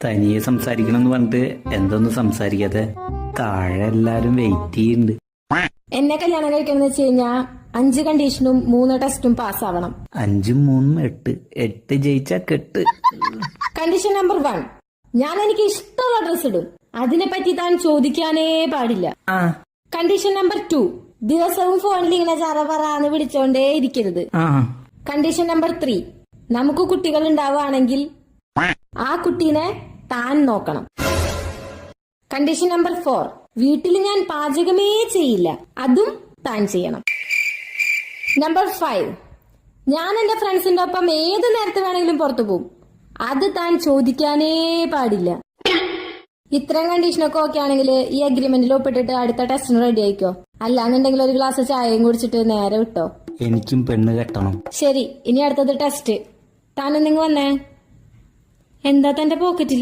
തനിയെ സംസാരിക്കണം എന്ന് പറഞ്ഞിട്ട് എന്തൊന്നും സംസാരിക്കാതെ താഴെ എല്ലാരും വെയിറ്റ് ചെയ്യുന്നുണ്ട്. എന്നെ കല്യാണം കഴിക്കണം വെച്ച് കഴിഞ്ഞാ 5 കണ്ടീഷനും 3 ടെസ്റ്റും പാസ്സാവണം. 5ഉം 3ഉം 8. 8 ജയിച്ചാ കെട്ട്. കണ്ടീഷൻ നമ്പർ 1, ഞാൻ എനിക്ക് ഇഷ്ടമുള്ള ഡ്രസ് ഇടും. അതിനെപ്പറ്റി താൻ ചോദിക്കാനേ പാടില്ല. കണ്ടീഷൻ നമ്പർ 2, ദിവസവും ഫോണിൽ ഇങ്ങനെ ചറപറാന്ന് വിളിച്ചോണ്ടേ ഇരിക്കരുത്. കണ്ടീഷൻ നമ്പർ 3, നമുക്ക് കുട്ടികൾ ഉണ്ടാവുകയാണെങ്കിൽ ആ കുട്ടീനെ താൻ നോക്കണം. കണ്ടീഷൻ നമ്പർ 4, വീട്ടിൽ ഞാൻ പാചകമേ ചെയ്യില്ല, അതും താൻ ചെയ്യണം. നമ്പർ 5, ഞാൻ എന്റെ ഫ്രണ്ട്സിന്റെ ഒപ്പം ഏത് നേരത്തെ വേണമെങ്കിലും പുറത്തു പോകും. അത് താൻ ചോദിക്കാനേ പാടില്ല. ഇത്രയും കണ്ടീഷനൊക്കെ ഓക്കെ ആണെങ്കിൽ ഈ അഗ്രിമെന്റിൽ ഒപ്പിട്ടിട്ട് അടുത്ത ടെസ്റ്റിന് റെഡി ആയിക്കോ. അല്ലാന്നുണ്ടെങ്കിൽ ഒരു ഗ്ലാസ് ചായയും കുടിച്ചിട്ട് നേരെ വിട്ടോ. എനിക്കും പെണ്ണ് കെട്ടണം. ശരി, ഇനി അടുത്തത് ടെസ്റ്റ്. താനൊന്നിങ്ങ് വന്നേ. എന്താ തന്റെ പോക്കറ്റിൽ?